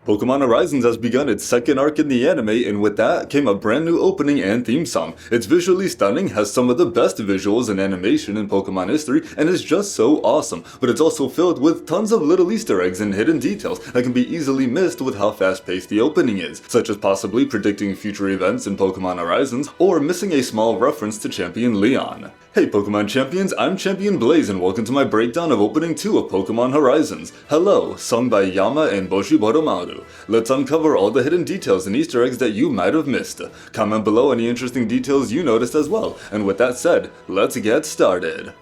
Pokemon Horizons has begun its second arc in the anime, and with that came a brand new opening and theme song. It's visually stunning, has some of the best visuals and animation in Pokemon history, and is just so awesome. But it's also filled with tons of little Easter eggs and hidden details that can be easily missed with how fast-paced the opening is, such as possibly predicting future events in Pokemon Horizons, or missing a small reference to Champion Leon. Hey Pokemon Champions, I'm Champion Blaze and welcome to my breakdown of Opening 2 of Pokemon Horizons. Hello, sung by Yama and Botchiboromaru. Let's uncover all the hidden details and Easter eggs that you might have missed. Comment below any interesting details you noticed as well, and with that said, let's get started.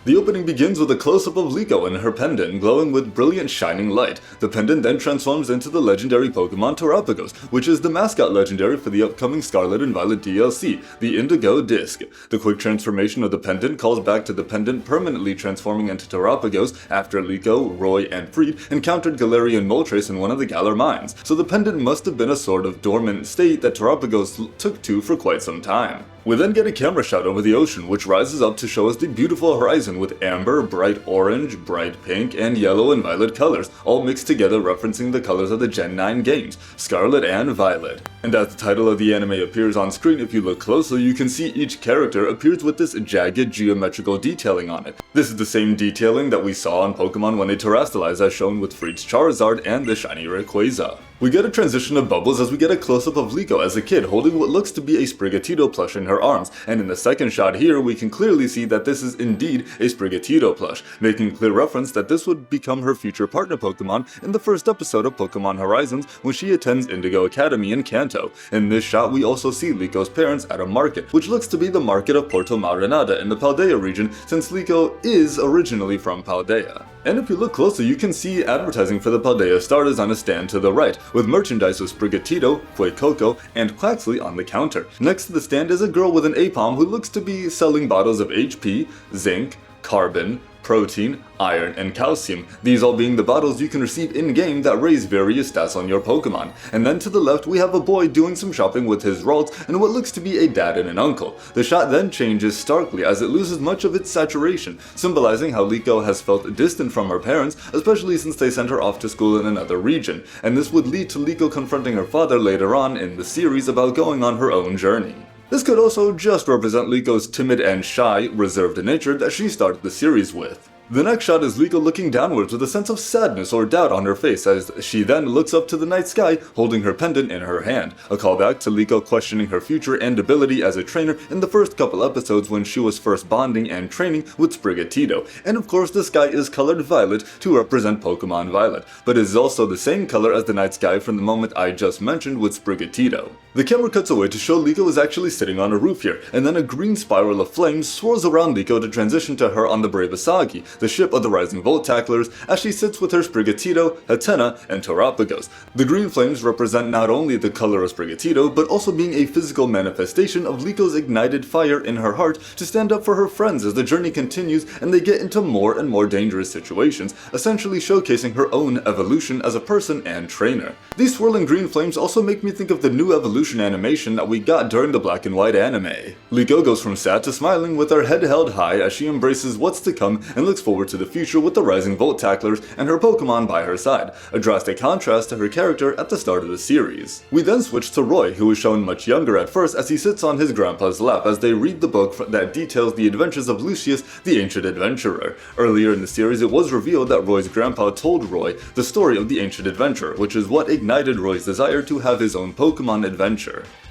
The opening begins with a close-up of Liko and her pendant glowing with brilliant shining light. The pendant then transforms into the legendary Pokemon Terapagos, which is the mascot legendary for the upcoming Scarlet and Violet DLC, the Indigo Disc. The quick transformation of the pendant calls back to the pendant permanently transforming into Terapagos after Liko, Roy, and Freed encountered Galarian Moltres in one of the Galar mines, so the pendant must have been a sort of dormant state that Terapagos took to for quite some time. We then get a camera shot over the ocean, which rises up to show us the beautiful horizon with amber, bright orange, bright pink, and yellow and violet colors, all mixed together referencing the colors of the Gen 9 games, Scarlet and Violet. And as the title of the anime appears on screen, if you look closely, you can see each character appears with this jagged geometrical detailing on it. This is the same detailing that we saw on Pokemon when they terrestrialized, as shown with Freed's Charizard and the shiny Rayquaza. We get a transition of bubbles as we get a close-up of Liko as a kid holding what looks to be a Sprigatito plush in her arms, and in the second shot here we can clearly see that this is indeed a Sprigatito plush, making clear reference that this would become her future partner Pokemon in the first episode of Pokemon Horizons when she attends Indigo Academy in Kanto. In this shot we also see Liko's parents at a market, which looks to be the market of Porto Marinada in the Paldea region since Liko is originally from Paldea. And if you look closely you can see advertising for the Paldea starters on a stand to the right, with merchandise of Sprigatito, Fuecoco, and Quaxley on the counter. Next to the stand is a girl with an Aipom who looks to be selling bottles of HP, zinc, carbon, protein, iron, and calcium, these all being the bottles you can receive in-game that raise various stats on your Pokemon. And then to the left we have a boy doing some shopping with his Ralts and what looks to be a dad and an uncle. The shot then changes starkly as it loses much of its saturation, symbolizing how Liko has felt distant from her parents, especially since they sent her off to school in another region, and this would lead to Liko confronting her father later on in the series about going on her own journey. This could also just represent Liko's timid and shy, reserved nature that she started the series with. The next shot is Liko looking downwards with a sense of sadness or doubt on her face as she then looks up to the night sky holding her pendant in her hand, a callback to Liko questioning her future and ability as a trainer in the first couple episodes when she was first bonding and training with Sprigatito. And of course the sky is colored violet to represent Pokemon Violet, but it is also the same color as the night sky from the moment I just mentioned with Sprigatito. The camera cuts away to show Liko is actually sitting on a roof here, and then a green spiral of flames swirls around Liko to transition to her on the Brave Asagi, the ship of the Rising Volt Tacklers, as she sits with her Sprigatito, Hatena, and Terapagos. The green flames represent not only the color of Sprigatito, but also being a physical manifestation of Liko's ignited fire in her heart to stand up for her friends as the journey continues and they get into more and more dangerous situations, essentially showcasing her own evolution as a person and trainer. These swirling green flames also make me think of the new evolution animation that we got during the black and white anime. Liko goes from sad to smiling with her head held high as she embraces what's to come and looks forward to the future with the Rising Volt Tacklers and her Pokemon by her side, a drastic contrast to her character at the start of the series. We then switch to Roy, who is shown much younger at first as he sits on his grandpa's lap as they read the book that details the adventures of Lucius, the Ancient Adventurer. Earlier in the series it was revealed that Roy's grandpa told Roy the story of the Ancient Adventurer, which is what ignited Roy's desire to have his own Pokemon adventure.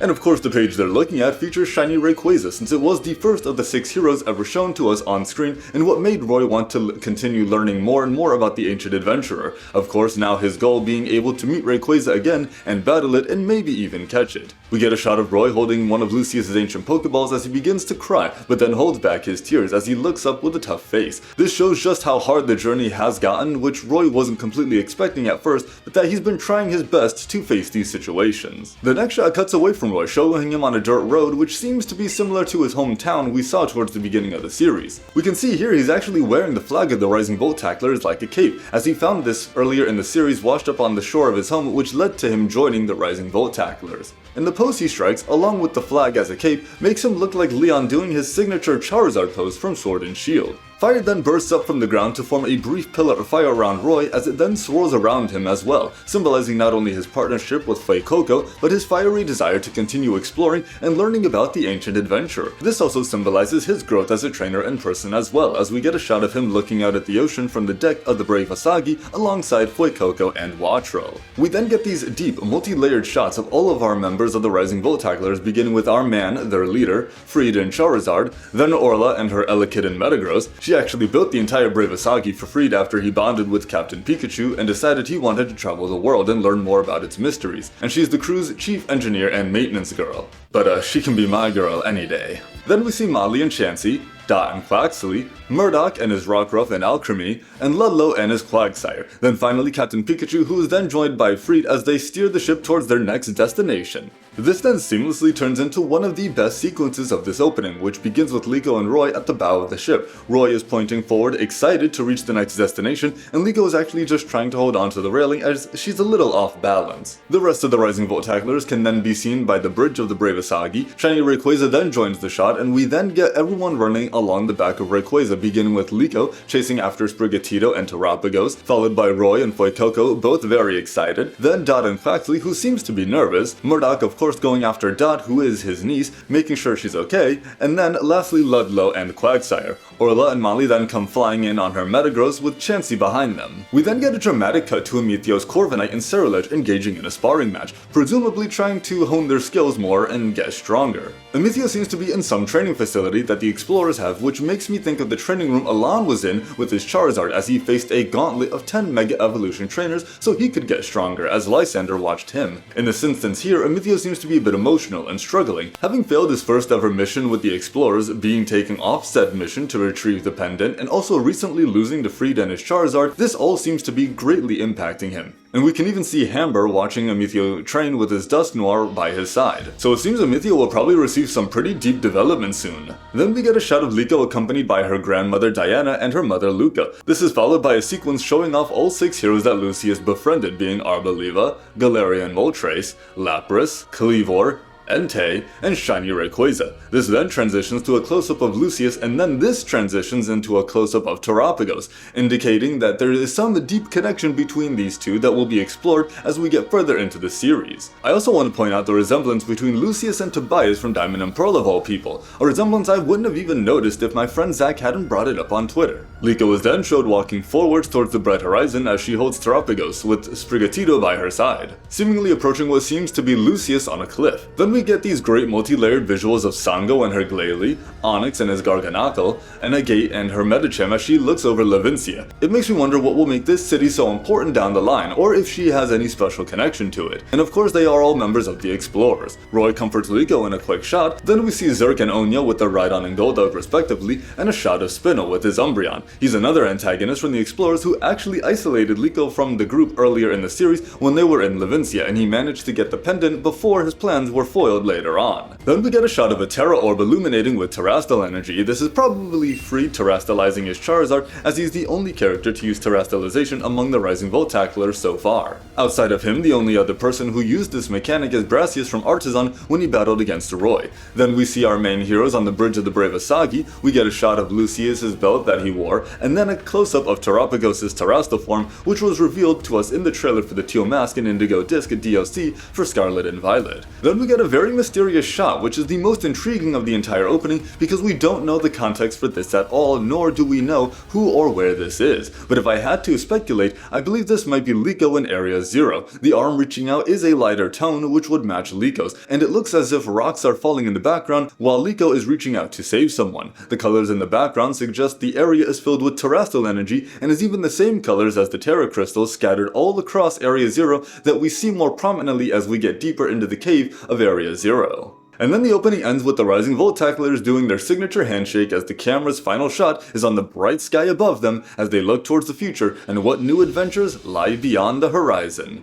And of course the page they're looking at features shiny Rayquaza since it was the first of the 6 heroes ever shown to us on screen and what made Roy want to continue learning more and more about the Ancient Adventurer. Of course now his goal being able to meet Rayquaza again and battle it and maybe even catch it. We get a shot of Roy holding one of Lucius's ancient Pokeballs as he begins to cry, but then holds back his tears as he looks up with a tough face. This shows just how hard the journey has gotten, which Roy wasn't completely expecting at first, but that he's been trying his best to face these situations. The next shot cuts away from Roy, showing him on a dirt road which seems to be similar to his hometown we saw towards the beginning of the series. We can see here he's actually wearing the flag of the Rising Volt Tacklers like a cape, as he found this earlier in the series washed up on the shore of his home, which led to him joining the Rising Volt Tacklers. And the pose he strikes, along with the flag as a cape, makes him look like Leon doing his signature Charizard pose from Sword and Shield. Fire then bursts up from the ground to form a brief pillar of fire around Roy as it then swirls around him as well, symbolizing not only his partnership with Fuecoco, but his fiery desire to continue exploring and learning about the ancient adventure. This also symbolizes his growth as a trainer and person as well, as we get a shot of him looking out at the ocean from the deck of the Brave Asagi alongside Fuecoco and Watro. We then get these deep, multi-layered shots of all of our members of the Rising Voltaclers, beginning with our man, their leader, Fried and Charizard, then Orla and her Elekid Metagross. She actually built the entire Brave Asagi for Fried after he bonded with Captain Pikachu and decided he wanted to travel the world and learn more about its mysteries, and she's the crew's chief engineer and maintenance girl. But she can be my girl any day. Then we see Molly and Chansey, Dot and Quaxley, Murdoch and his Rockruff and Alchemy, and Ludlow and his Quagsire. Then finally Captain Pikachu, who is then joined by Fried as they steer the ship towards their next destination. This then seamlessly turns into one of the best sequences of this opening, which begins with Liko and Roy at the bow of the ship. Roy is pointing forward, excited to reach the next destination, and Liko is actually just trying to hold on to the railing as she's a little off balance. The rest of the Rising Voltaclers can then be seen by the bridge of the Brave Asagi. Shiny Rayquaza then joins the shot, and we then get everyone running along the back of Rayquaza, beginning with Liko chasing after Sprigatito and Terapagos, followed by Roy and Fuecoco, both very excited, then Dot and Quaxley, who seems to be nervous, Murdoch of course going after Dot, who is his niece, making sure she's okay, and then lastly Ludlow and Quagsire. Orla and Molly then come flying in on her Metagross with Chansey behind them. We then get a dramatic cut to Amitheos, Corviknight, and Ceruledge engaging in a sparring match, presumably trying to hone their skills more and get stronger. Amitheos seems to be in some training facility that the explorers have, which makes me think of the training room Alon was in with his Charizard as he faced a gauntlet of 10 Mega Evolution trainers so he could get stronger as Lysander watched him. In this instance here, Amitheos seems to be a bit emotional and struggling, having failed his first ever mission with the explorers, being taken off said mission to retrieve the pendant, and also recently losing to Fried and his Charizard. This all seems to be greatly impacting him. And we can even see Hamber watching Ametheo train with his Dusknoir by his side. So it seems Ametheo will probably receive some pretty deep development soon. Then we get a shot of Liko accompanied by her grandmother Diana and her mother Luca. This is followed by a sequence showing off all 6 heroes that Lucius befriended, being Arboliva, Galarian Moltres, Lapras, Kleavor, Entei, and Shiny Rayquaza. This then transitions to a close-up of Lucius, and then this transitions into a close-up of Terapagos, indicating that there is some deep connection between these two that will be explored as we get further into the series. I also want to point out the resemblance between Lucius and Tobias from Diamond and Pearl of all people, a resemblance I wouldn't have even noticed if my friend Zach hadn't brought it up on Twitter. Liko is then showed walking forwards towards the bright horizon as she holds Terapagos, with Sprigatito by her side, seemingly approaching what seems to be Lucius on a cliff. Then we get these great multi-layered visuals of Sango and her Glalie, Onyx and his Garganacl, and Agate and her Medicham as she looks over Levincia. It makes me wonder what will make this city so important down the line, or if she has any special connection to it. And of course they are all members of the Explorers. Roy comforts Liko in a quick shot, then we see Zerk and Onya with their Rhydon and Golduck respectively, and a shot of Spinel with his Umbreon. He's another antagonist from the Explorers who actually isolated Liko from the group earlier in the series when they were in Levincia, and he managed to get the pendant before his plans were foiled later on. Then we get a shot of a Terra Orb illuminating with Terastal energy. This is probably Fried terastalizing his Charizard, as he's the only character to use terastalization among the Rising Voltaclers so far. Outside of him, the only other person who used this mechanic is Brassius from Artisan when he battled against Roy. Then we see our main heroes on the bridge of the Brave Asagi. We get a shot of Lucius's belt that he wore, and then a close-up of Terapagos' Terastal form, which was revealed to us in the trailer for the Teal Mask and Indigo Disc DLC for Scarlet and Violet. Then we get a very mysterious shot, which is the most intriguing of the entire opening because we don't know the context for this at all, nor do we know who or where this is. But if I had to speculate, I believe this might be Liko in Area 0. The arm reaching out is a lighter tone, which would match Liko's, and it looks as if rocks are falling in the background while Liko is reaching out to save someone. The colors in the background suggest the area is filled with terrestrial energy, and is even the same colors as the Terra crystals scattered all across Area 0 that we see more prominently as we get deeper into the cave of Area 0. And then the opening ends with the Rising Voltaclers doing their signature handshake as the camera's final shot is on the bright sky above them as they look towards the future and what new adventures lie beyond the horizon.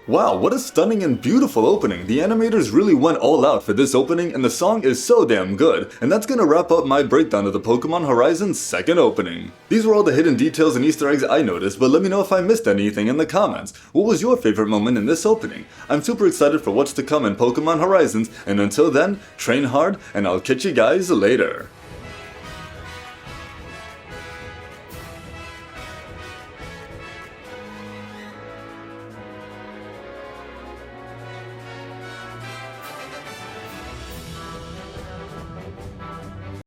Wow, what a stunning and beautiful opening. The animators really went all out for this opening, and the song is so damn good. And that's gonna wrap up my breakdown of the Pokemon Horizon's second opening. These were all the hidden details and Easter eggs I noticed, but let me know if I missed anything in the comments. What was your favorite moment in this opening? I'm super excited for what's to come in Pokemon Horizons, and until then, train hard, and I'll catch you guys later.